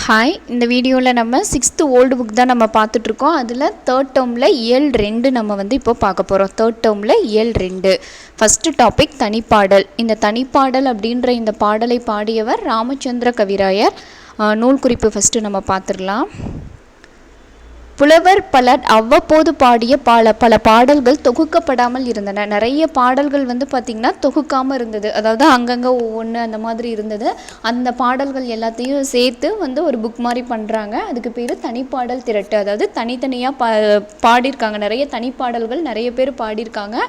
Hi, இந்த வீடியோவில் நம்ம 6th ஓல்டு புக் தான் நம்ம பார்த்துட்ருக்கோம். அதில் 3rd டேர்மில் இயல் 2 நம்ம இப்போ பார்க்க போகிறோம். 3rd டேர்மில் இயல் 2 ஃபஸ்ட்டு டாபிக் தனிப்பாடல். இந்த தனிப்பாடல் அப்படின்ற இந்த பாடலை பாடியவர் ராமச்சந்திர கவிராயர். நூல் குறிப்பு ஃபஸ்ட்டு நம்ம பார்த்துடலாம். புலவர் பலர் அவ்வப்போது பாடிய பல பாடல்கள் தொகுக்கப்படாமல் இருந்தன. நிறைய பாடல்கள் பார்த்திங்கன்னா தொகுக்காமல் இருந்தது. அதாவது அங்கங்கே ஒவ்வொன்று அந்த மாதிரி இருந்தது. அந்த பாடல்கள் எல்லாத்தையும் சேர்த்து ஒரு புக் மாதிரி பண்ணுறாங்க. அதுக்கு பேர் தனிப்பாடல் திரட்டு. அதாவது தனித்தனியாக பாடியிருக்காங்க. நிறைய தனிப்பாடல்கள் நிறைய பேர் பாடியிருக்காங்க.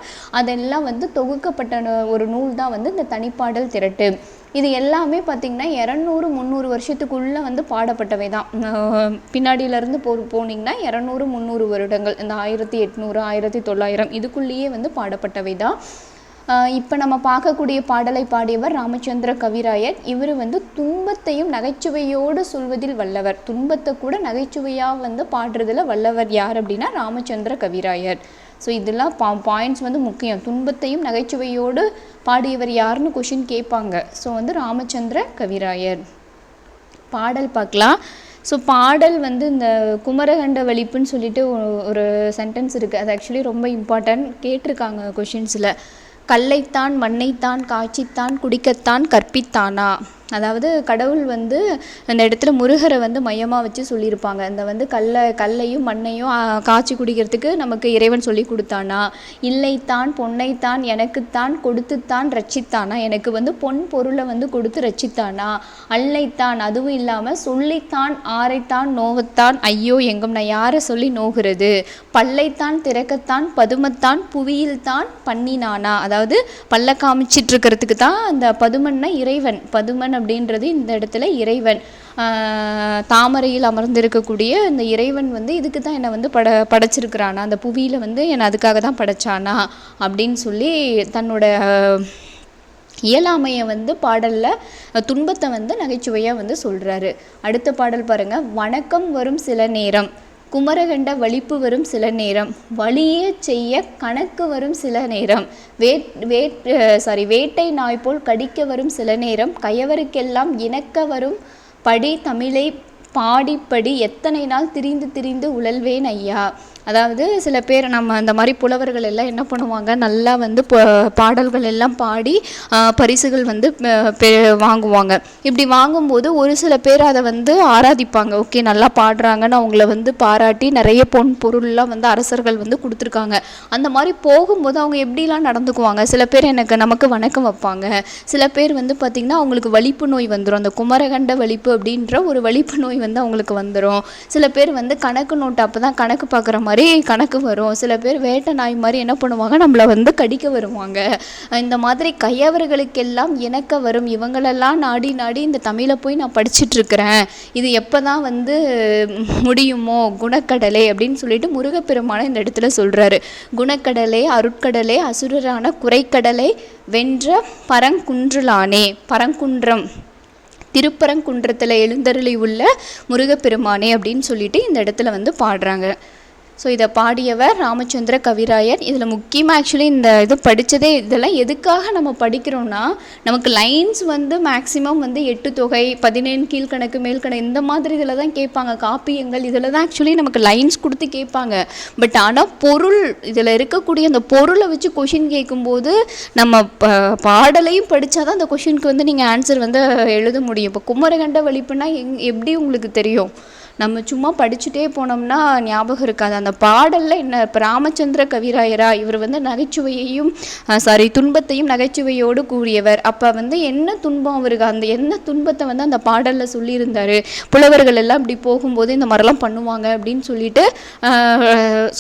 அதெல்லாம் தொகுக்கப்பட்ட ஒரு நூல் தான் இந்த தனிப்பாடல் திரட்டு. இது எல்லாமே பார்த்திங்கன்னா 200-300 வருஷத்துக்குள்ளே பாடப்பட்டவை தான். பின்னாடியிலேருந்து போனீங்கன்னா 200-300 வருடங்கள், இந்த 1800-1900 இதுக்குள்ளேயே பாடப்பட்டவை தான். இப்போ நம்ம பார்க்கக்கூடிய பாடலை பாடியவர் ராமச்சந்திர கவிராயர். இவர் துன்பத்தையும் நகைச்சுவையோடு சொல்வதில் வல்லவர். துன்பத்தை கூட நகைச்சுவையாக பாடுறதில் வல்லவர் யார் அப்படின்னா ராமச்சந்திர கவிராயர். ஸோ இதெல்லாம் பாயிண்ட்ஸ் முக்கியம். துன்பத்தையும் நகைச்சுவையோடு பாடியவர் யாருன்னு கொஷின் கேட்பாங்க. ஸோ ராமச்சந்திர கவிராயர். பாடல் பார்க்கலாம். ஸோ பாடல் இந்த குமரகண்ட வலிப்புன்னு சொல்லிட்டு ஒரு சென்டென்ஸ் இருக்குது. அது ஆக்சுவலி ரொம்ப இம்பார்ட்டன்ட், கேட்டிருக்காங்க கொஷின்ஸில். கல்லைத்தான் மண்ணைத்தான் காய்ச்சித்தான் குடிக்கத்தான் கற்பித்தானா. அதாவது கடவுள் அந்த இடத்துல முருகரை மையமாக வச்சு சொல்லியிருப்பாங்க. அந்த கல்லையும் மண்ணையும் காய்ச்சி குடிக்கிறதுக்கு நமக்கு இறைவன் சொல்லி கொடுத்தானா. இல்லைத்தான் பொன்னைத்தான் எனக்குத்தான் கொடுத்துத்தான் ரட்சித்தானா. எனக்கு பொன் பொருளை கொடுத்து ரட்சித்தானா. அல்லைத்தான் அதுவும் இல்லாமல் சொல்லித்தான் ஆரைத்தான் நோவத்தான் ஐயோ எங்கும் நான் யாரை சொல்லி நோகிறது. பல்லைத்தான் திறக்கத்தான் பதுமத்தான் புவியில்தான் பண்ணினானா. அதாவது பல்ல காமிச்சிட்டு இருக்கிறதுக்கு தான் அந்த பதுமன்னா இறைவன். பதுமன் அப்படின்றது இந்த இடத்துல இறைவன். தாமரையில் அமர்ந்திருக்கக்கூடிய இந்த இறைவன் இதுக்கு தான் என்னை படைச்சிருக்கிறானா. அந்த புவியில் என்னை அதுக்காக தான் படைச்சானா அப்படின்னு சொல்லி தன்னோட இயலாமையை பாடலில் துன்பத்தை நகைச்சுவையாக சொல்கிறாரு. அடுத்த பாடல் பாருங்கள். வணக்கம் வரும் சில நேரம், குமரகண்ட வலிப்பு வரும் சில நேரம், வலியே செய்ய கணக்கு வரும் சில நேரம், வேட்டை நாய் போல் கடிக்க வரும் சில நேரம், கயவருக்கெல்லாம் இணக்க வரும் படி தமிழை பாடிப்படி எத்தனை நாள் திரிந்து திரிந்து உழல்வேன் ஐயா. அதாவது சில பேர் நம்ம அந்த மாதிரி புலவர்கள் எல்லாம் என்ன பண்ணுவாங்க, நல்லா பாடல்கள் எல்லாம் பாடி பரிசுகள் வாங்குவாங்க. இப்படி வாங்கும்போது ஒரு சில பேர் அதை ஆராதிப்பாங்க. ஓகே நல்லா பாடுறாங்கன்னு அவங்கள பாராட்டி நிறைய பொன் பொருள்லாம் அரசர்கள் கொடுத்துருக்காங்க. அந்த மாதிரி போகும்போது அவங்க எப்படிலாம் நடந்துக்குவாங்க. சில பேர் நமக்கு வணக்கம் வைப்பாங்க. சில பேர் பார்த்திங்கன்னா அவங்களுக்கு வலிப்பு நோய் வந்துடும். அந்த குமரகண்ட வலிப்பு அப்படின்ற ஒரு வலிப்பு நோய் அவங்களுக்கு வந்துடும். சில பேர் கணக்கு நோட்டு அப்போ தான் கணக்கு பார்க்குற மாதிரி கணக்கு வரும். சில பேர் வேட்டை நாய் மாதிரி என்ன பண்ணுவாங்க, நம்மளை கடிக்க வருவாங்க. இந்த மாதிரி கையவர்களுக்கெல்லாம் இணக்க வரும் இவங்களெல்லாம் நாடி நாடி இந்த தமிழை போய் நான் படிச்சுட்டு இருக்கிறேன். இது எப்போ தான் முடியுமோ குணக்கடலை அப்படின்னு சொல்லிட்டு முருகப்பெருமான இந்த இடத்துல சொல்கிறாரு. குணக்கடலை அருட்கடலை அசுரரான குறைக்கடலை வென்ற பரங்குன்றலானே. பரங்குன்றம் திருப்பரங்குன்றத்தில் எழுந்தருளி உள்ள முருகப்பெருமானே அப்படின்னு சொல்லிட்டு இந்த இடத்துல பாடுறாங்க. ஸோ இதை பாடியவர் ராமச்சந்திர கவிராயர். இதில் முக்கியமாக ஆக்சுவலி இந்த இது படித்ததே இதெல்லாம் எதுக்காக நம்ம படிக்கிறோன்னா, நமக்கு லைன்ஸ் மேக்ஸிமம் 8 தொகை 17 கீழ்கணக்கு மேல்கணக்கு இந்த மாதிரி இதில் தான் கேட்பாங்க. காப்பியங்கள் இதில் தான் ஆக்சுவலி நமக்கு லைன்ஸ் கொடுத்து கேட்பாங்க. பட் ஆனால் பொருள் இதில் இருக்கக்கூடிய அந்த பொருளை வச்சு கொஷின் கேட்கும்போது நம்ம பாடலையும் படித்தா தான் அந்த கொஷினுக்கு நீங்கள் ஆன்சர் எழுத முடியும். இப்போ குமரகண்ட வலிப்புனா எப்படி உங்களுக்கு தெரியும்? நம்ம சும்மா படிச்சுட்டே போனோம்னா ஞாபகம் இருக்காது. அந்த பாடலில் என்ன, இப்போ ராமச்சந்திர கவிராயரா இவர் நகைச்சுவையையும் துன்பத்தையும் நகைச்சுவையோடு கூறியவர். அப்போ என்ன துன்பம் அவருக்கு, அந்த என்ன துன்பத்தை அந்த பாடலில் சொல்லியிருந்தார். புலவர்கள் எல்லாம் இப்படி போகும்போது இந்த மாதிரிலாம் பண்ணுவாங்க அப்படின்னு சொல்லிட்டு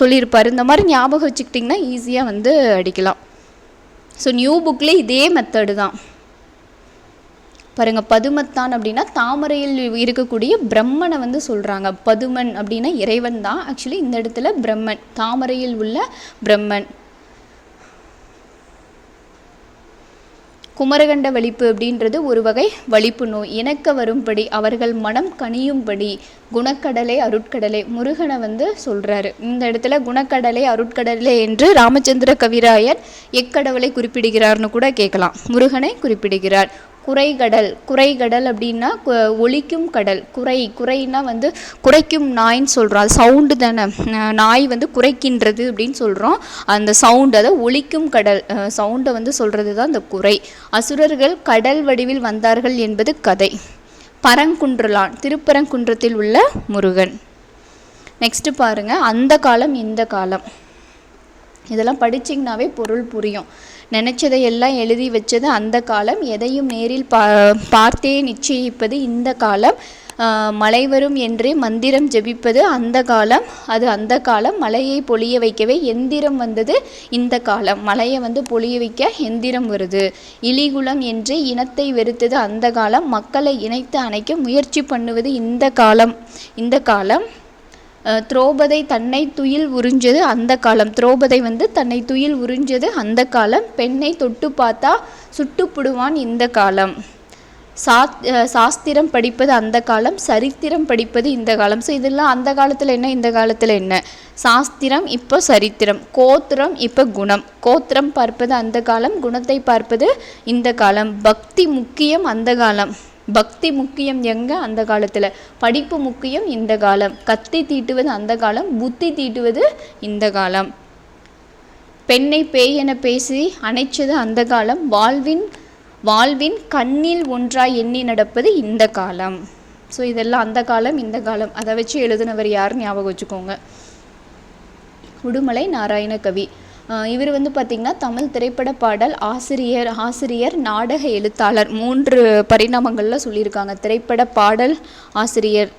சொல்லியிருப்பார். இந்த மாதிரி ஞாபகம் வச்சுக்கிட்டிங்கன்னா ஈஸியாக அடிக்கலாம். ஸோ நியூ புக்கில் இதே மெத்தடு தான் பாருங்கள். பதுமத்தான் அப்படின்னா தாமரையில் இருக்கக்கூடிய பிரம்மனை சொல்கிறாங்க. பதுமன் அப்படின்னா இறைவன் தான். ஆக்சுவலி இந்த இடத்துல பிரம்மன், தாமரையில் உள்ள பிரம்மன். குமரகண்ட வலிப்பு அப்படின்றது ஒரு வகை வலிப்பு நோய். இணக்க வரும்படி அவர்கள் மனம் கனியும்படி குணக்கடலை அருட்கடலை முருகனை சொல்கிறாரு. இந்த இடத்துல குணக்கடலை அருட்கடலை என்று ராமச்சந்திர கவிராயர் எக்கடவுளை குறிப்பிடுகிறார்னு கூட கேட்கலாம். முருகனை குறிப்பிடுகிறார். குறைகடல். குறைகடல் அப்படின்னா ஒலிக்கும் கடல். குறைனா வந்து குறைக்கும் நாய்ன்னு சொல்கிறோம். அது சவுண்டு தானே, நாய் வந்து குறைக்கின்றது அப்படின்னு சொல்கிறோம். அந்த சவுண்டு, அதை ஒலிக்கும் கடல் சவுண்டை வந்து சொல்கிறது தான் இந்த குறை. அசுரர்கள் கடல் வடிவில் வந்தார்கள் என்பது கதை. பரங்குன்றலான், திருப்பரங்குன்றத்தில் உள்ள முருகன். நெக்ஸ்ட்டு பாருங்கள், அந்த காலம் இந்த காலம். இதெல்லாம் படிச்சிங்கனாவே பொருள் புரியும். நினச்சதையெல்லாம் எழுதி வச்சது அந்த காலம், எதையும் நேரில் பார்த்தே நிச்சயிப்பது இந்த காலம், மழை வரும் என்றே மந்திரம் ஜெபிப்பது அந்த காலம், அது அந்த காலம். மழையை பொழிய வைக்கவே எந்திரம் வந்தது இந்த காலம், மழையை வந்து பொழிய வைக்க எந்திரம் வருது. இலிகுலம் என்றே இனத்தை வெறுத்தது அந்த காலம், மக்களை இணைத்து அணைக்க முயற்சி பண்ணுவது இந்த காலம். இந்த காலம். திரௌபதை தன்னை துயில் உறிஞ்சது அந்த காலம். திரௌபதை வந்து தன்னை துயில் உறிஞ்சது அந்த காலம். பெண்ணை தொட்டு பார்த்தா சுட்டுப்புடுவான் இந்த காலம். சாஸ்திரம் படிப்பது அந்த காலம், சரித்திரம் படிப்பது இந்த காலம். ஸோ இதெல்லாம் அந்த காலத்தில் என்ன, இந்த காலத்தில் என்ன. சாஸ்திரம் இப்போ சரித்திரம், கோத்திரம் இப்போ குணம். கோத்திரம் பார்ப்பது அந்த காலம், குணத்தை பார்ப்பது இந்த காலம். பக்தி முக்கியம் அந்த காலம். பக்தி முக்கியம் எங்கே, அந்த காலத்தில். படிப்பு முக்கியம் இந்த காலம். கத்தி தீட்டுவது அந்த காலம், புத்தி தீட்டுவது இந்த காலம். பெண்ணை பேய் என பேசி அணைச்சது அந்த காலம், வாழ்வின் கண்ணில் ஒன்றாய் எண்ணி நடப்பது இந்த காலம். ஸோ இதெல்லாம் அந்த காலம் இந்த காலம். அதை வச்சு எழுதினவர் யார் ஞாபகம் வச்சுக்கோங்க. உடுமலை நாராயணகவி. இவர் வந்து பார்த்திங்கன்னா தமிழ் திரைப்பட பாடல் ஆசிரியர் நாடக எழுத்தாளர். 3 பரிணாமங்களில் சொல்லியிருக்காங்க. திரைப்பட பாடல் ஆசிரியர்,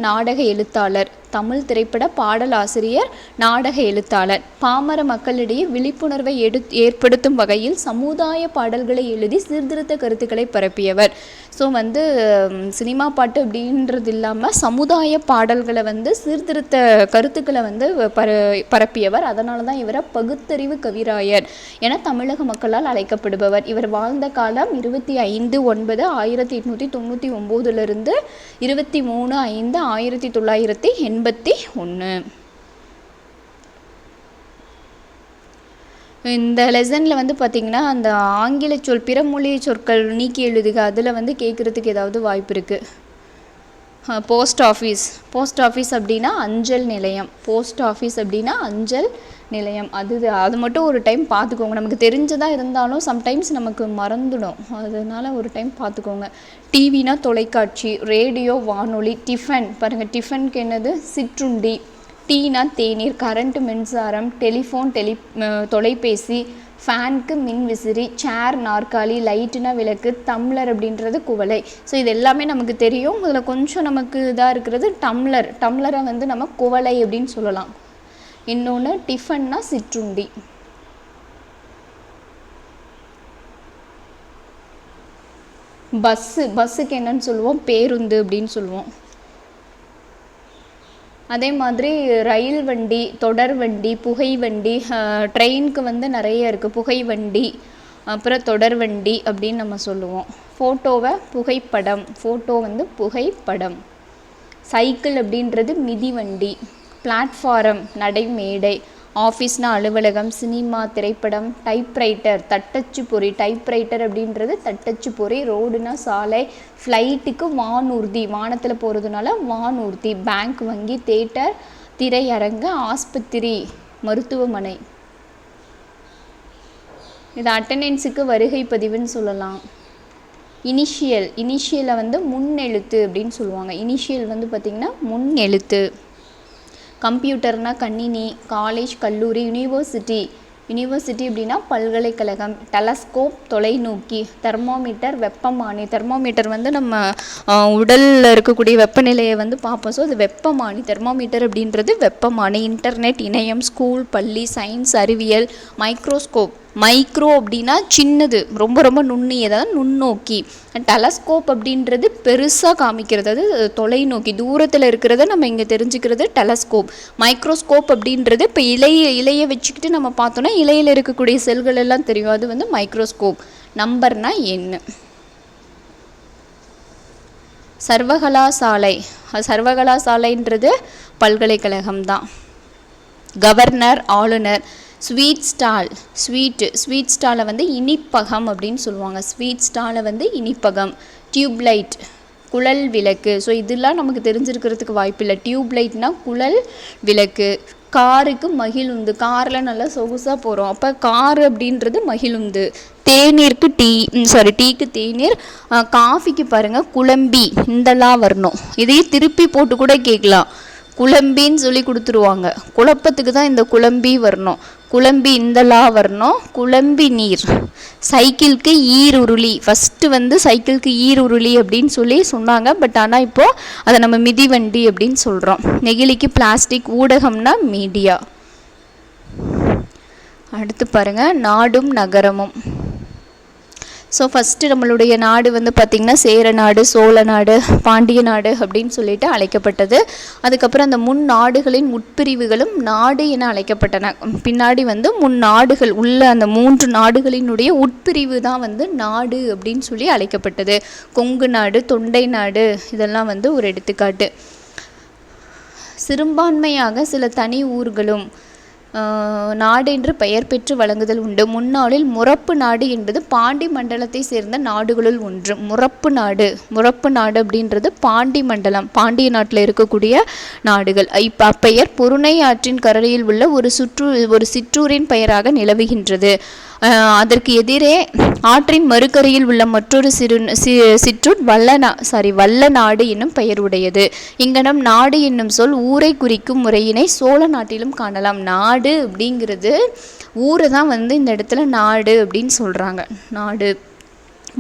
நாடக எழுத்தாளர். தமிழ் திரைப்பட பாடல் ஆசிரியர், நாடக எழுத்தாளர். பாமர மக்களிடையே விழிப்புணர்வை ஏற்படுத்தும் வகையில் சமுதாய பாடல்களை எழுதி சீர்திருத்த கருத்துக்களை பரப்பியவர். ஸோ வந்து சினிமா பாட்டு அப்படின்றது இல்லாமல் சமுதாய பாடல்களை வந்து சீர்திருத்த கருத்துக்களை வந்து பரப்பியவர். அதனால தான் இவரை பகுத்தறிவு கவிராயர் என தமிழக மக்களால் அழைக்கப்படுபவர். இவர் வாழ்ந்த காலம் 25/9/1899 23/5/1981. இந்த லெசனில் வந்து பார்த்திங்கன்னா அந்த ஆங்கில சொல் பிறமொழி சொற்கள் நீக்கி எழுதுக, அதில் வந்து கேட்குறதுக்கு ஏதாவது வாய்ப்பு இருக்குது. போஸ்ட் ஆஃபீஸ் அப்படின்னா அஞ்சல் நிலையம். போஸ்ட் ஆஃபீஸ் அப்படின்னா அஞ்சல் நிலையம். அது மட்டும் ஒரு டைம் பார்த்துக்கோங்க. நமக்கு தெரிஞ்சதாக இருந்தாலும் சம்டைம்ஸ் நமக்கு மறந்துடும், அதனால் ஒரு டைம் பார்த்துக்கோங்க. டிவினா தொலைக்காட்சி, ரேடியோ வானொலி. டிஃபன் பாருங்கள், டிஃபனுக்கு என்னது, சிற்றுண்டி. டீனா தேநீர். கரண்ட்டு மின்சாரம். டெலிஃபோன் தொலைபேசி. ஃபேனுக்கு மின் விசிறி. சேர் நாற்காலி. லைட்டுனா விளக்கு. டம்ளர் அப்படின்றது குவளை. ஸோ இது எல்லாமே நமக்கு தெரியும். இதில் கொஞ்சம் நமக்கு இதாக இருக்கிறது டம்ளரை வந்து நம்ம குவளை அப்படின்னு சொல்லலாம். இன்னொன்று டிஃபன்னா சிற்றுண்டி. பஸ்ஸுக்கு என்னன்னு சொல்லுவோம், பேருந்து அப்படின்னு சொல்லுவோம். அதே மாதிரி ரயில் வண்டி, தொடர் வண்டி, புகை வண்டி. ட்ரெயினுக்கு வந்து நிறைய இருக்குது, புகை வண்டி, அப்புறம் தொடர் வண்டி அப்படின்னு நம்ம சொல்லுவோம். ஃபோட்டோவை புகைப்படம். ஃபோட்டோ வந்து புகைப்படம். சைக்கிள் அப்படின்றது மிதிவண்டி. பிளாட்ஃபாரம் நடைமேடை. ஆஃபீஸ்னா அலுவலகம். சினிமா திரைப்படம். டைப்ரைட்டர் தட்டச்சு பொறி. டைப்ரைட்டர் அப்படின்றது தட்டச்சு பொறி. ரோடுனா சாலை. ஃப்ளைட்டுக்கு வானூர்தி, வானத்தில் போகிறதுனால வானூர்தி. பேங்க் வங்கி. தேட்டர் திரையரங்கு. ஆஸ்பத்திரி மருத்துவமனை. இது அட்டெண்டன்ஸுக்கு வருகை பதிவுன்னு சொல்லலாம். இனிஷியலை வந்து முன்னெழுத்து அப்படின்னு சொல்லுவாங்க. இனிஷியல் வந்து பார்த்திங்கன்னா முன்னெழுத்து. கம்ப்யூட்டர்னா கணினி. காலேஜ் கல்லூரி. யூனிவர்சிட்டி அப்படின்னா பல்கலைக்கழகம். டெலஸ்கோப் தொலைநோக்கி. தெர்மோமீட்டர் வெப்பமானி. தெர்மோமீட்டர் வந்து நம்ம உடலில் இருக்கக்கூடிய வெப்பநிலையை வந்து பார்ப்போம். ஸோ அது வெப்பமானி. தெர்மோமீட்டர் அப்படின்றது வெப்பமானி. இன்டர்நெட் இணையம். ஸ்கூல் பள்ளி. சயின்ஸ் அறிவியல். மைக்ரோஸ்கோப். மைக்ரோ அப்படின்னா சின்னது, ரொம்ப ரொம்ப நுண்ணியதாவது நுண்ணோக்கி. டெலஸ்கோப் அப்படின்றது பெருசாக காமிக்கிறது, அது தொலைநோக்கி தூரத்தில் இருக்கிறத நம்ம இங்கே தெரிஞ்சுக்கிறது டெலஸ்கோப். மைக்ரோஸ்கோப் அப்படின்றது இப்போ இலையை வச்சுக்கிட்டு நம்ம பார்த்தோன்னா இலையில் இருக்கக்கூடிய செல்கள் எல்லாம் தெரியும், அது வந்து மைக்ரோஸ்கோப். நம்பர்னா என்ன. சர்வகலாசாலைன்றது பல்கலைக்கழகம் தான். கவர்னர் ஆளுநர். ஸ்வீட் ஸ்டால், ஸ்வீட் ஸ்டாலை வந்து இனிப்பகம் அப்படின்னு சொல்லுவாங்க. ஸ்வீட் ஸ்டாலை வந்து இனிப்பகம். டியூப்லைட், குழல் விளக்கு. ஸோ இதெல்லாம் நமக்கு தெரிஞ்சிருக்கிறதுக்கு வாய்ப்பில்லை. டியூப்லைட்னா குழல் விளக்கு. காருக்கு மகிழுந்து, காரில் நல்லா சொகுசாக போகிறோம், அப்போ காரு அப்படின்றது மகிழுந்து. தேநீருக்கு டீக்கு தேநீர். காஃபிக்கு பாருங்கள் குழம்பி, இந்தலாம் வரணும். இதையே திருப்பி போட்டு கூட கேட்கலாம், குழம்பின்னு சொல்லி கொடுத்துருவாங்க. குழப்பத்துக்கு தான் இந்த குழம்பி வரணும். குழம்பி இந்தலா வரணும். குழம்பி நீர். சைக்கிளுக்கு ஈருருளி. ஃபஸ்ட்டு வந்து சைக்கிளுக்கு ஈருருளி அப்படின்னு சொல்லி சொன்னாங்க. பட் ஆனால் இப்போது அதை நம்ம மிதிவண்டி அப்படின்னு சொல்கிறோம். நெகிழிக்கு பிளாஸ்டிக். ஊடகம்னா மீடியா. அடுத்து பாருங்கள் நாடும் நகரமும். ஸோ ஃபஸ்ட்டு நம்மளுடைய நாடு வந்து பார்த்திங்கன்னா சேர நாடு, சோழ நாடு, பாண்டிய நாடு அப்படின்னு சொல்லிட்டு அழைக்கப்பட்டது. அதுக்கப்புறம் அந்த முன்னாடுகளின் உட்பிரிவுகளும் நாடு என அழைக்கப்பட்டன. பின்னாடி வந்து முன்னாடுகள் உள்ள அந்த 3 நாடுகளினுடைய உட்பிரிவு தான் வந்து நாடு அப்படின்னு சொல்லி அழைக்கப்பட்டது. கொங்கு நாடு, தொண்டை நாடு இதெல்லாம் வந்து ஒரு எடுத்துக்காட்டு. சிறுபான்மையாக சில தனி ஊர்களும் நாடு என்று பெயர் பெற்று வழங்குதல் உண்டு. முன்னாளில் முறப்பு நாடு என்பது பாண்டி மண்டலத்தை சேர்ந்த நாடுகளுள் ஒன்று. முறப்பு நாடு அப்படின்றது பாண்டி மண்டலம், பாண்டிய நாட்டில் இருக்கக்கூடிய நாடுகள். இப்போ அப்பெயர் பொருணை ஆற்றின் கரையில் உள்ள ஒரு சிற்றூரின் பெயராக நிலவுகின்றது. அதற்கு எதிரே ஆற்றின் மறுக்கரையில் உள்ள மற்றொரு சிற்றூர் வல்ல நாடு என்னும் பெயருடையது. இங்கனம் நாடு என்னும் சொல் ஊரை குறிக்கும் முறையினை சோழ நாட்டிலும் காணலாம். நாடு அப்படிங்கிறது ஊரை தான் வந்து இந்த இடத்துல நாடு அப்படின்னு சொல்கிறாங்க. நாடு.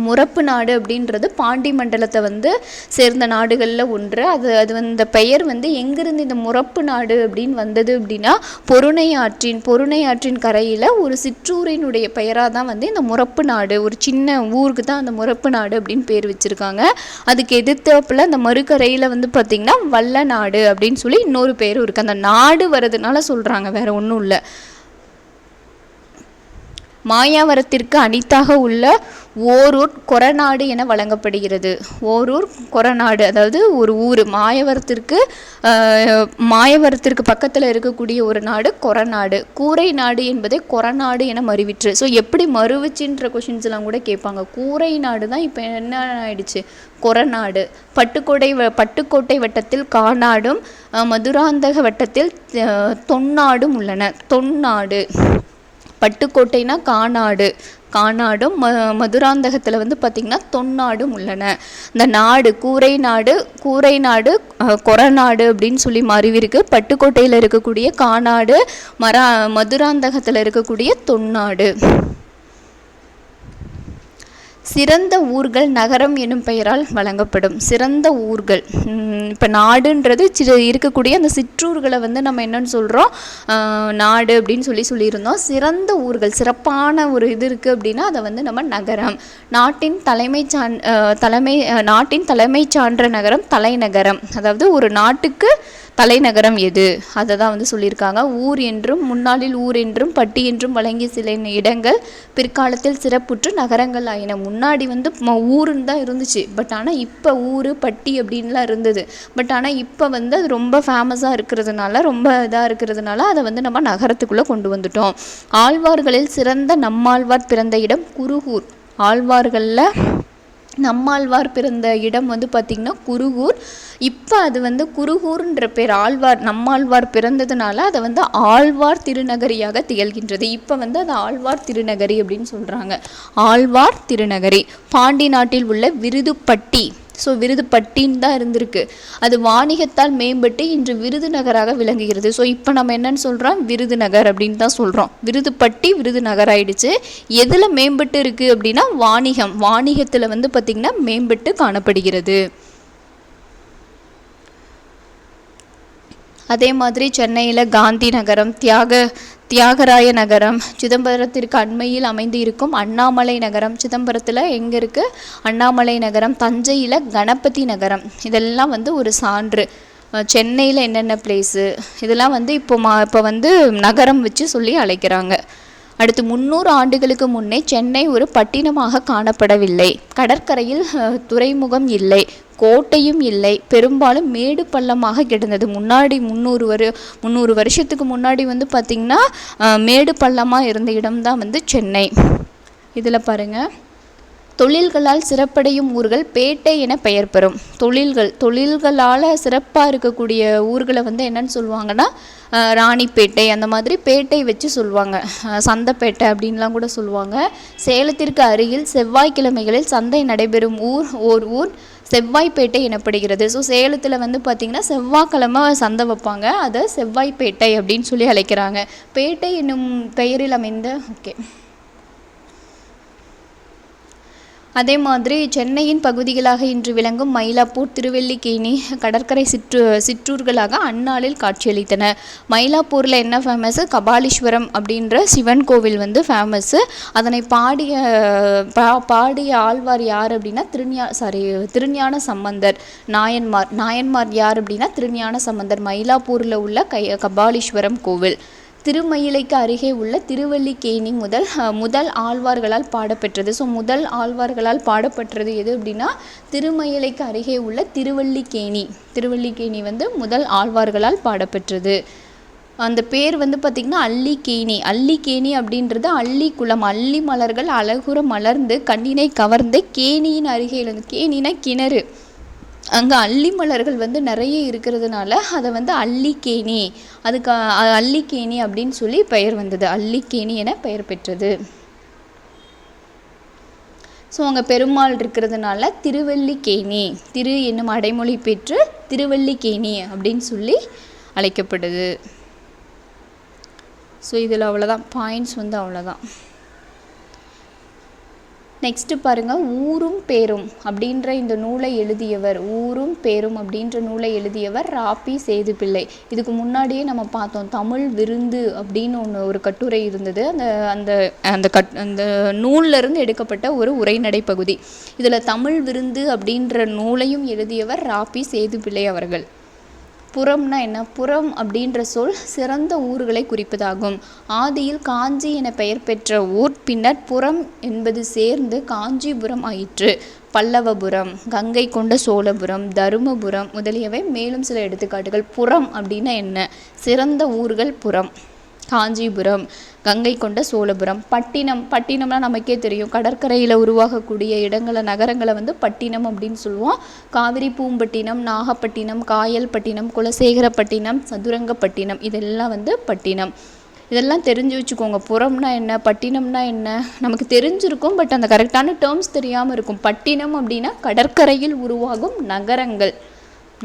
முறப்பு நாடு அப்படின்றது பாண்டி மண்டலத்தை வந்து சேர்ந்த நாடுகளில் ஒன்று. அது வந்து இந்த பெயர் வந்து எங்கேருந்து இந்த முறப்பு நாடு அப்படின்னு வந்தது அப்படின்னா பொருணை ஆற்றின் கரையில் ஒரு சிற்றூரினுடைய பெயராக தான் வந்து இந்த முறப்பு நாடு, ஒரு சின்ன ஊருக்கு தான் அந்த முறப்பு நாடு அப்படின்னு பேர் வச்சுருக்காங்க. அதுக்கு எதிர்த்தாப்புல அந்த மறுக்கரையில் வந்து பார்த்திங்கன்னா வல்ல நாடு அப்படின்னு சொல்லி இன்னொரு பேரும் இருக்குது. அந்த நாடு வர்றதுனால சொல்கிறாங்க, வேறு ஒன்றும் இல்லை. மாயாவரத்திற்கு அடித்தாக உள்ள ஓரூர் கொரநாடு என வழங்கப்படுகிறது. ஓரூர் கொரநாடு, அதாவது ஒரு ஊர். மாயவரத்திற்கு பக்கத்தில் இருக்கக்கூடிய ஒரு நாடு கொரநாடு. கூரை நாடு என்பதை கொரநாடு என மறுவிற்று. ஸோ எப்படி மறுவிச்சுன்ற கொஷின்ஸ்லாம் கூட கேட்பாங்க. கூரை நாடு தான் இப்போ என்ன ஆயிடுச்சு, கொரநாடு. பட்டுக்கோட்டை வட்டத்தில் காநாடும் மதுராந்தக வட்டத்தில் தொன்னாடும் உள்ளன. தொன்னாடு. பட்டுக்கோட்டைனா காநாடும் மதுராந்தகத்தில் வந்து பார்த்திங்கன்னா தொன்னாடும் உள்ளன. இந்த நாடு கூரை நாடு கொரநாடு அப்படின்னு சொல்லி மாறிவிருக்கு. பட்டுக்கோட்டையில் இருக்கக்கூடிய காநாடு, மதுராந்தகத்தில் இருக்கக்கூடிய தொன்னாடு. சிறந்த ஊர்கள் நகரம் எனும் பெயரால் வழங்கப்படும். சிறந்த ஊர்கள், இப்போ நாடுன்றது இருக்கக்கூடிய அந்த சிற்றூர்களை வந்து நம்ம என்னன்னு சொல்கிறோம், நாடு அப்படின்னு சொல்லியிருந்தோம். சிறந்த ஊர்கள், சிறப்பான ஒரு இது இருக்குது அப்படின்னா அதை வந்து நம்ம நகரம். நாட்டின் தலைமை சான்ற நகரம் தலைநகரம். அதாவது ஒரு நாட்டுக்கு தலைநகரம் எது, அதை தான் வந்து சொல்லியிருக்காங்க. ஊர் என்றும் முன்னாளில் ஊர் என்றும் பட்டி என்றும் வழங்கிய சில இடங்கள் பிற்காலத்தில் சிறப்புற்று நகரங்கள் ஆயின. முன்னாடி வந்து ஊருன்னு தான் இருந்துச்சு, பட் ஆனால் இப்போ ஊர் பட்டி அப்படின்லாம் இருந்தது. பட் ஆனால் இப்போ வந்து அது ரொம்ப ஃபேமஸாக இருக்கிறதுனால, ரொம்ப இதாக இருக்கிறதுனால அதை வந்து நம்ம நகரத்துக்குள்ளே கொண்டு வந்துட்டோம். ஆழ்வார்களில் சிறந்த நம்மாழ்வார் பிறந்த இடம் குருகூர். ஆழ்வார்களில் நம்மாழ்வார் பிறந்த இடம் வந்து பார்த்திங்கன்னா குருகூர். இப்போ அது வந்து குருகூர்ன்ற பேர் நம்மாழ்வார் பிறந்ததுனால அதை வந்து ஆழ்வார் திருநகரியாக திகழ்கின்றது. இப்போ வந்து அது ஆழ்வார் திருநகரி அப்படின்னு சொல்கிறாங்க. ஆழ்வார் திருநகரி. பாண்டி நாட்டில் உள்ள விருதுப்பட்டி. ஸோ விருதுப்பட்டின்னு தான் இருந்திருக்கு. அது வாணிகத்தால் மேம்பட்டு இன்று விருதுநகராக விளங்குகிறது. ஸோ இப்போ நம்ம என்னன்னு சொல்கிறோம், விருதுநகர் அப்படின்னு தான் சொல்கிறோம். விருதுப்பட்டி விருதுநகர் ஆயிடுச்சு. எதில் மேம்பட்டு இருக்குது அப்படின்னா வாணிகத்தில் வந்து பார்த்திங்கன்னா மேம்பட்டு காணப்படுகிறது. அதே மாதிரி சென்னையில் காந்தி நகரம், தியாகராய நகரம், சிதம்பரத்திற்கு அண்மையில் அமைந்து இருக்கும் அண்ணாமலை நகரம். சிதம்பரத்தில் எங்கே இருக்குது, அண்ணாமலை நகரம். தஞ்சையில் கணபதி நகரம். இதெல்லாம் வந்து ஒரு சான்று. சென்னையில் என்னென்ன பிளேஸு இதெல்லாம் வந்து இப்போ வந்து நகரம் வச்சு சொல்லி அழைக்கிறாங்க. அடுத்து 300 ஆண்டுகளுக்கு முன்னே சென்னை ஒரு பட்டினமாக காணப்படவில்லை. கடற்கரையில் துறைமுகம் இல்லை. கோட்டையும் இல்லை, பெரும்பாலும் மேடு பள்ளமாக கிடந்தது. முன்னாடி 300 வருஷத்துக்கு முன்னாடி வந்து பார்த்திங்கன்னா மேடு பள்ளமாக இருந்த இடம்தான் வந்து சென்னை. இதில் பாருங்கள், தொழில்களால் சிறப்படையும் ஊர்கள் பேட்டை என பெயர் பெறும். தொழில்களால் சிறப்பாக இருக்கக்கூடிய ஊர்களை வந்து என்னன்னு சொல்லுவாங்கன்னா ராணிப்பேட்டை, அந்த மாதிரி பேட்டை வச்சு சொல்லுவாங்க. சந்தைப்பேட்டை அப்படின்லாம் கூட சொல்லுவாங்க. சேலத்திற்கு அருகில் செவ்வாய்க்கிழமைகளில் சந்தை நடைபெறும் ஊர் செவ்வாய்ப்பேட்டை எனப்படுகிறது. ஸோ சேலத்தில் வந்து பார்த்திங்கன்னா செவ்வாய்க்கிழமை சந்தை வைப்பாங்க, அதை செவ்வாய்ப்பேட்டை அப்படின்னு சொல்லி அழைக்கிறாங்க. பேட்டை என்னும் பெயரில் அமைந்த அதே மாதிரி சென்னையின் பகுதிகளாக இன்று விளங்கும் மயிலாப்பூர், திருவல்லிக்கேணி கடற்கரை சிற்றூர்களாக அந்நாளில் காட்சியளித்தன. மயிலாப்பூரில் என்ன ஃபேமஸ்? கபாலீஸ்வரம் அப்படின்ற சிவன் கோவில் வந்து ஃபேமஸ்ஸு. அதனை பாடிய ஆழ்வார் யார் அப்படின்னா திருஞான சம்பந்தர். நாயன்மார் யார் அப்படின்னா திருஞான சம்பந்தர். மயிலாப்பூரில் உள்ள கபாலீஸ்வரம் கோவில். திருமயிலைக்கு அருகே உள்ள திருவல்லிக்கேணி முதல் ஆழ்வார்களால் பாடப்பெற்றது. ஸோ முதல் ஆழ்வார்களால் பாடப்பெற்றது எது அப்படின்னா திருமயிலைக்கு அருகே உள்ள திருவல்லிக்கேணி வந்து முதல் ஆழ்வார்களால் பாடப்பெற்றது. அந்த பேர் வந்து பார்த்திங்கன்னா அல்லிக்கேணி அப்படின்றது அல்லிக்குளம். அல்லி மலர்கள் அழகுற மலர்ந்து கண்ணினை கவர்ந்து கேணியின் அருகே இருந்து, கேணினா கிணறு, அங்கே அல்லி மலர்கள் வந்து நிறைய இருக்கிறதுனால அதை வந்து அல்லிக்கேணி, அதுக்கு அல்லிக்கேணி அப்படின்னு சொல்லி பெயர் வந்தது. அல்லிக்கேணி என பெயர் பெற்றது. ஸோ அங்கே பெருமாள் இருக்கிறதுனால திருவல்லிக்கேணி, திரு என்னும் அடைமொழி பெற்று திருவல்லிக்கேணி அப்படின்னு சொல்லி அழைக்கப்படுது. ஸோ இதில் அவ்வளோதான், பாயிண்ட்ஸ் வந்து அவ்வளோதான். நெக்ஸ்ட்டு பாருங்கள், ஊரும் பேரும் அப்படின்ற இந்த நூலை எழுதியவர், ஊரும் பேரும் அப்படின்ற நூலை எழுதியவர் ராபி சேதுப்பிள்ளை. இதுக்கு முன்னாடியே நம்ம பார்த்தோம், தமிழ் விருந்து அப்படின்னு ஒரு கட்டுரை இருந்தது. அந்த நூல்லேருந்து எடுக்கப்பட்ட ஒரு உரைநடை பகுதி. இதில் தமிழ் விருந்து அப்படின்ற நூலையும் எழுதியவர் ராபி சேதுப்பிள்ளை அவர்கள். புறம்னா என்ன? புறம் அப்படின்ற சொல் சிறந்த ஊர்களை குறிப்பதாகும். ஆதியில் காஞ்சி என பெயர் பெற்ற ஊர் பின்னர் புறம் என்பது சேர்ந்து காஞ்சிபுரம் ஆயிற்று. பல்லவபுரம், கங்கை கொண்ட சோழபுரம், தருமபுரம் முதலியவை மேலும் சில எடுத்துக்காட்டுகள். புறம் அப்படின்னா என்ன? சிறந்த ஊர்கள் புறம். காஞ்சிபுரம், கங்கை கொண்ட சோழபுரம். பட்டினம்னா நமக்கே தெரியும், கடற்கரையில் உருவாகக்கூடிய இடங்களை, நகரங்களை வந்து பட்டினம் அப்படின்னு சொல்லுவோம். காவிரி பூம்பட்டினம், நாகப்பட்டினம், காயல்பட்டினம், குலசேகரப்பட்டினம், சதுரங்கப்பட்டினம், இதெல்லாம் வந்து பட்டினம். இதெல்லாம் தெரிஞ்சு வச்சுக்கோங்க. புறம்னா என்ன, பட்டினம்னா என்ன நமக்கு தெரிஞ்சிருக்கும், பட் அந்த கரெக்டான டேர்ம்ஸ் தெரியாமல் இருக்கும். பட்டினம் அப்படின்னா கடற்கரையில் உருவாகும்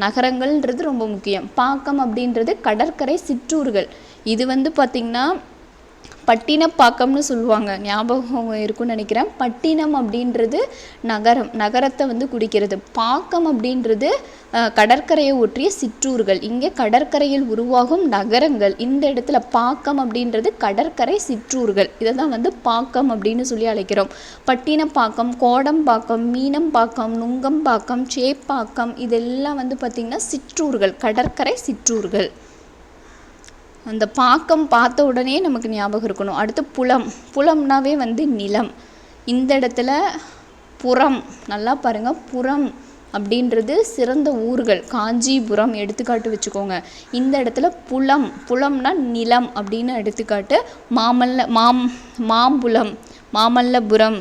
நகரங்கள்ன்றது ரொம்ப முக்கியம். பாக்கம் அப்படின்றது கடற்கரை சிற்றூர்கள். இது வந்து பார்த்திங்கன்னா பட்டினப்பாக்கம்னு சொல்லுவாங்க, ஞாபகம் இருக்குன்னு நினைக்கிறேன். பட்டினம் அப்படின்றது நகரத்தை வந்து குறிக்கிறது. பாக்கம் அப்படின்றது கடற்கரையை ஒற்றிய சிற்றூர்கள். இங்கே கடற்கரையில் உருவாகும் நகரங்கள். இந்த இடத்துல பாக்கம் அப்படின்றது கடற்கரை சிற்றூர்கள். இதை தான் வந்து பாக்கம் அப்படின்னு சொல்லி அழைக்கிறோம். பட்டினப்பாக்கம், கோடம்பாக்கம், மீனம்பாக்கம், நுங்கம்பாக்கம், சேப்பாக்கம், இதெல்லாம் வந்து பார்த்திங்கன்னா சிற்றூர்கள், கடற்கரை சிற்றூர்கள். அந்த பாக்கம் பார்த்த உடனே நமக்கு ஞாபகம் இருக்கணும். அடுத்து புலம்னாவே வந்து நிலம். இந்த இடத்துல புறம், நல்லா பாருங்கள், புறம் அப்படின்றது சிறந்த ஊர்கள். காஞ்சிபுரம் எடுத்துக்காட்டு வச்சுக்கோங்க. இந்த இடத்துல புலம்னா நிலம் அப்படின்னு எடுத்துக்காட்டு. மாமல்லபுரம்,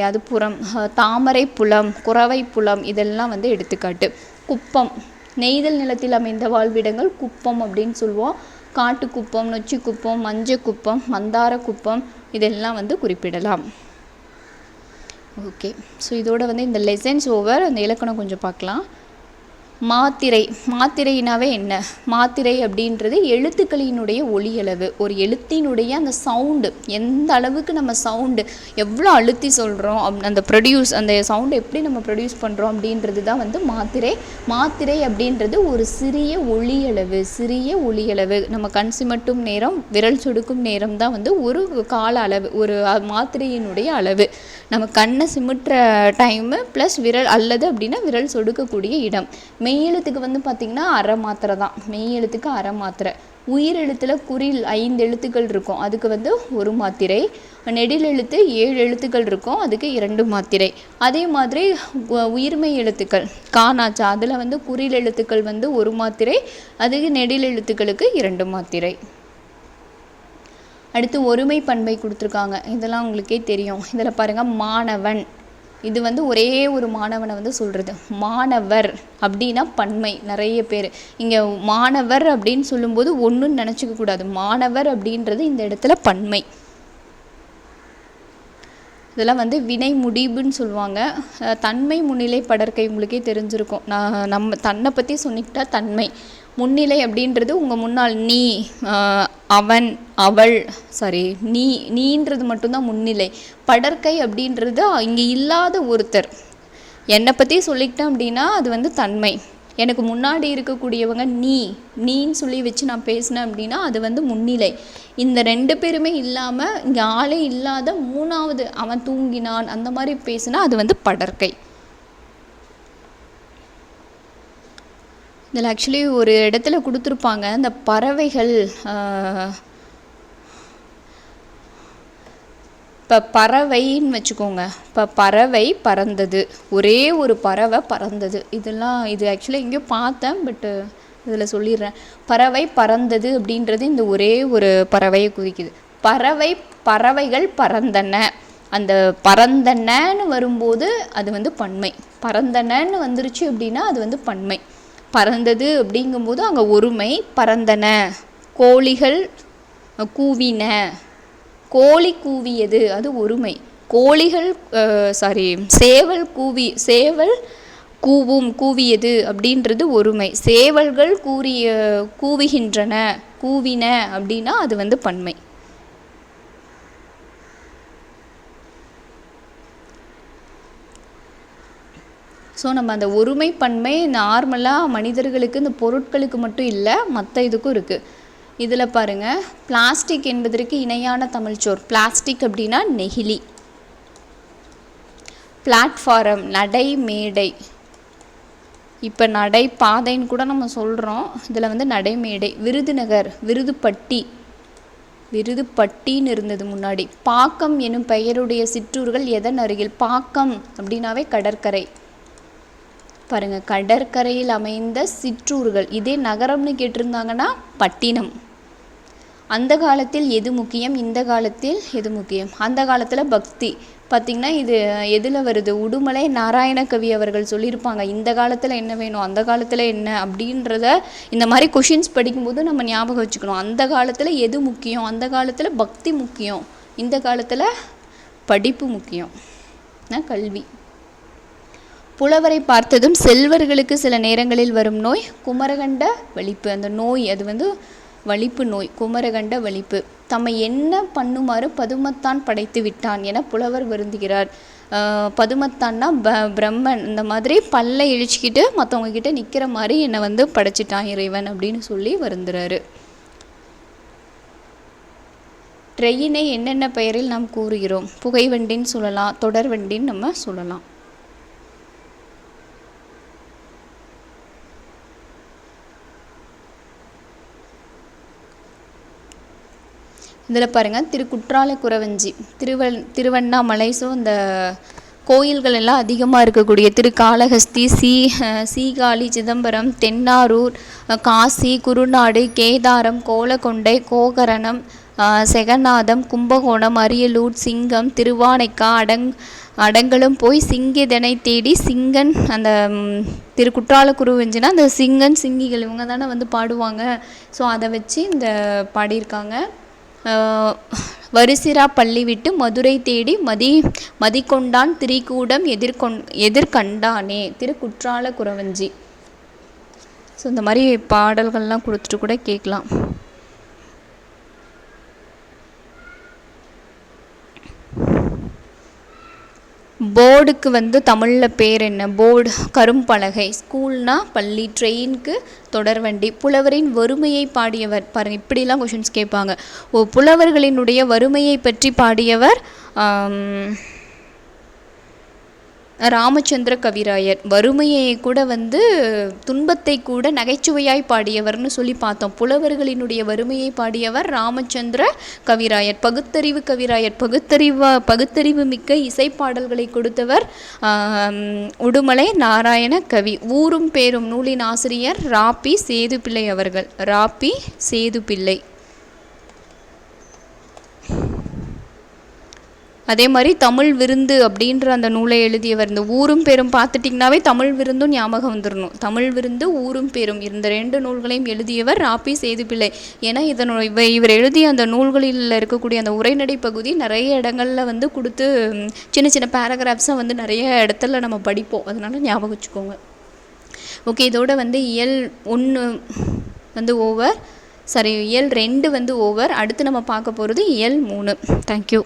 அது புறம். தாமரை புலம், குறவை புலம், இதெல்லாம் வந்து எடுத்துக்காட்டு. குப்பம், நெய்தல் நிலத்தில் அமைந்த வாழ்விடங்கள் குப்பம் அப்படின்னு சொல்லுவோம். காட்டுக்குப்பம், நொச்சிக்குப்பம், மஞ்சக்குப்பம், மந்தார குப்பம், இதெல்லாம் வந்து குறிப்பிடலாம். ஓகே, ஸோ இதோட வந்து இந்த லெசன்ஸ் ஓவர். அந்த இலக்கணம் கொஞ்சம் பார்க்கலாம். மாத்திரைனாவே என்ன? மாத்திரை அப்படின்றது எழுத்துக்களினுடைய ஒலியளவு. ஒரு எழுத்தினுடைய அந்த சவுண்டு, எந்த அளவுக்கு நம்ம சவுண்டு எவ்வளோ அழுத்தி சொல்கிறோம், அந்த சவுண்டை எப்படி நம்ம ப்ரொடியூஸ் பண்ணுறோம் அப்படின்றது தான் வந்து மாத்திரை அப்படின்றது ஒரு சிறிய ஒலியளவு. நம்ம கண் சிமட்டும் நேரம், விரல் சொடுக்கும் நேரம் தான் வந்து ஒரு கால அளவு, ஒரு மாத்திரையினுடைய அளவு. நம்ம கண்ணை சிமிட்டுற டைமு ப்ளஸ் விரல், அல்லது அப்படின்னா விரல் சொடுக்கக்கூடிய இடம். மெய் எழுத்துக்கு வந்து பார்த்திங்கன்னா அரை மாத்திரை தான். மெய் எழுத்துக்கு அரை மாத்திரை. உயிரெழுத்தில் குறில் 5 எழுத்துக்கள் இருக்கும், அதுக்கு வந்து 1 மாத்திரை. நெடில் எழுத்து 7 எழுத்துக்கள் இருக்கும், அதுக்கு 2 மாத்திரை. அதே மாதிரி உயிர்மெய் எழுத்துக்கள் காணாச்சா, அதில் வந்து குறில் எழுத்துக்கள் வந்து 1 மாத்திரை, அதுக்கு நெடில் எழுத்துக்களுக்கு 2 மாத்திரை. அடுத்து ஒருமை பண்பை கொடுத்துருக்காங்க, இதெல்லாம் உங்களுக்கே தெரியும். இதில் பாருங்கள், மாணவன், இது வந்து ஒரே ஒரு மாணவனை வந்து சொல்கிறது. மாணவர் அப்படின்னா பன்மை. நிறைய பேர் இங்கே மாணவர் அப்படின்னு சொல்லும்போது ஒன்றுன்னு நினச்சிக்க கூடாது, மாணவர் அப்படின்றது இந்த இடத்துல பன்மை. இதெல்லாம் வந்து வினை முடிவுன்னு சொல்லுவாங்க. தன்மை முன்னிலை படர்க்கை உங்களுக்கே தெரிஞ்சிருக்கும். நம்ம தன்னை பற்றி சொன்னிக்கிட்டா தன்மை, முன்னிலை அப்படின்றது உங்கள் முன்னால் நீ, அவன், அவள், சாரி நீன்றது மட்டும்தான் முன்னிலை. படர்க்கை அப்படின்றது இங்கே இல்லாத ஒருத்தர். என்னை பற்றி சொல்லிக்கிட்டேன் அப்படின்னா அது வந்து தன்மை. எனக்கு முன்னாடி இருக்கக்கூடியவங்க நீன்னு சொல்லி வச்சு நான் பேசினேன் அப்படின்னா அது வந்து முன்னிலை. இந்த 2 பேருமே இல்லாமல் இங்கே ஆளே இல்லாத 3வது அவன் தூங்கினான் அந்த மாதிரி பேசினா அது வந்து படர்க்கை. இதில் ஆக்சுவலி ஒரு இடத்துல கொடுத்துருப்பாங்க, இந்த பறவைகள், இப்போ பறவைன்னு வச்சுக்கோங்க. இப்போ பறவை பறந்தது, ஒரே ஒரு பறவை பறந்தது. இது ஆக்சுவலி எங்கேயோ பார்த்தேன், பட்டு இதில் சொல்லிடுறேன். பறவை பறந்தது அப்படின்றது இந்த ஒரே ஒரு பறவையை குறிக்குது. பறவைகள் பறந்தன, அந்த பறந்தனன்னு வரும்போது அது வந்து பன்மை. பறந்தனன்னு வந்துருச்சு அப்படின்னா அது வந்து பன்மை. பறந்தது அப்படிங்கும்போது அங்கே ஒருமை. பறந்தன, கோழிகள் கூவின, கோழி கூவியது அது ஒருமை. கோழிகள் சேவல் கூவியது அப்படின்றது ஒருமை. சேவல்கள் கூவுகின்றன, கூவின அப்படின்னா அது வந்து பன்மை. ஸோ நம்ம அந்த ஒருமை பன்மை நார்மலாக மனிதர்களுக்கு இந்த பொருட்களுக்கு மட்டும் இல்லை, மற்ற இதுக்கும் இருக்குது. இதில் பாருங்கள், பிளாஸ்டிக் என்பதற்கு இணையான தமிழ்ச்சோர். பிளாஸ்டிக் அப்படின்னா நெகிழி. பிளாட்ஃபாரம் நடை மேடை. இப்போ நடை பாதைன்னு கூட நம்ம சொல்கிறோம், இதில் வந்து நடைமேடை. விருதுநகர் விருதுப்பட்டின்னு இருந்தது முன்னாடி. பாக்கம் எனும் பெயருடைய சிற்றூர்கள் எதன் அருகில்? பாக்கம் அப்படின்னாவே கடற்கரை. பாருங்கள், கடற்கரையில் அமைந்த சிற்றூர்கள். இதே நகரம்னு கேட்டிருந்தாங்கன்னா பட்டினம். அந்த காலத்தில் எது முக்கியம், இந்த காலத்தில் எது முக்கியம்? அந்த காலத்தில் பக்தி. பார்த்திங்கன்னா இது எதில் வருது? உடுமலை நாராயணகவி அவர்கள் சொல்லியிருப்பாங்க, இந்த காலத்தில் என்ன வேணும், அந்த காலத்தில் என்ன அப்படின்றத இந்த மாதிரி கொஷின்ஸ் படிக்கும்போது நம்ம ஞாபகம் வச்சுக்கணும். அந்த காலத்தில் எது முக்கியம்? அந்த காலத்தில் பக்தி முக்கியம், இந்த காலத்தில் படிப்பு முக்கியம், கல்வி. புலவரை பார்த்ததும் செல்வர்களுக்கு சில நேரங்களில் வரும் நோய் குமரகண்ட வலிப்பு. அந்த நோய் அது வந்து வலிப்பு நோய், குமரகண்ட வலிப்பு. தம்மை என்ன பண்ணுமாறு பதுமத்தான் படைத்து விட்டான் என புலவர் வருந்துகிறார். பதுமத்தான்னா பிரம்மன். இந்த மாதிரி பல்லை இழிச்சிக்கிட்டு மற்றவங்க கிட்ட நிற்கிற மாதிரி என்னை வந்து படைச்சிட்டான் இறைவன் அப்படின்னு சொல்லி வருந்துறாரு. ட்ரெயினை என்னென்ன பெயரில் நாம் கூறுகிறோம்? புகைவண்டின்னு சொல்லலாம், தொடர்வண்டின்னு நம்ம சொல்லலாம். இதில் பாருங்கள், திருக்குற்றாலக்குறவஞ்சி, திருவண்ணாமலை. ஸோ இந்த கோயில்கள் எல்லாம் அதிகமாக இருக்கக்கூடிய திருக்காளஹஸ்தி, சீகாழி, சிதம்பரம், தென்னாரூர், காசி, குருநாடு, கேதாரம், கோலக்கொண்டை, கோகரணம், செகநாதம், கும்பகோணம், அரியலூர், சிங்கம், திருவானைக்கா, அடங்கலும் போய் சிங்கிதனை தேடி. சிங்கன் அந்த திருக்குற்றாலக்குறவஞ்சினா அந்த சிங்கன் சிங்கிகள் இவங்க தானே வந்து பாடுவாங்க. ஸோ அதை வச்சு இந்த பாடியிருக்காங்க. வரிசிரா பள்ளி விட்டு மதுரை தேடி மதிக்கொண்டான் திரிகூடம் எதிர்கண்டானே திருக்குற்றாலக்குறவஞ்சி. ஸோ இந்த மாதிரி பாடல்கள்லாம் கொடுத்துட்டு கூட கேட்கலாம். போர்டுக்கு வந்து தமிழில் பேர் என்ன? போர்டு கரும்பலகை. ஸ்கூல்னா பள்ளி, ட்ரெயினுக்கு தொடர்வண்டி. புலவரின் வறுமையை பாடியவர். பாருங்கள், இப்படிலாம் கொஷின்ஸ் கேட்பாங்க. புலவர்களினுடைய வறுமையை பற்றி பாடியவர் ராமச்சந்திர கவிராயர் வறுமையை கூட வந்து துன்பத்தை கூட நகைச்சுவையாய் பாடியவர்னு சொல்லி பார்த்தோம். புலவர்களினுடைய வறுமையை பாடியவர் ராமச்சந்திர கவிராயர். பகுத்தறிவு கவிராயர் பகுத்தறிவு மிக்க இசைப்பாடல்களை கொடுத்தவர் உடுமலை நாராயண கவி. ஊரும் பேரும் நூலின் ஆசிரியர் ராபி சேதுப்பிள்ளை அவர்கள். ராபி சேதுப்பிள்ளை. அதே மாதிரி தமிழ் விருந்து அப்படின்ற அந்த நூலை எழுதியவர். இந்த ஊரும் பேரும் பார்த்துட்டிங்கனாவே தமிழ் விருந்தும் ஞாபகம் வந்துடணும். தமிழ் விருந்து ஊரும் பேரும் இந்த 2 நூல்களையும் எழுதியவர் ராபி சேதுப்பிள்ளை. ஏன்னா இவர் எழுதிய அந்த நூல்களில் இருக்கக்கூடிய அந்த உரைநடை பகுதி நிறைய இடங்களில் வந்து கொடுத்து சின்ன சின்ன பேராகிராஃப்ஸாக வந்து நிறைய இடத்துல நம்ம படிப்போம். அதனால் ஞாபகம் வச்சுக்கோங்க. ஓகே, இதோட வந்து இயல் 1 வந்து ஓவர். இயல் 2 வந்து ஓவர். அடுத்து நம்ம பார்க்க போகிறது இயல் 3. தேங்க்யூ.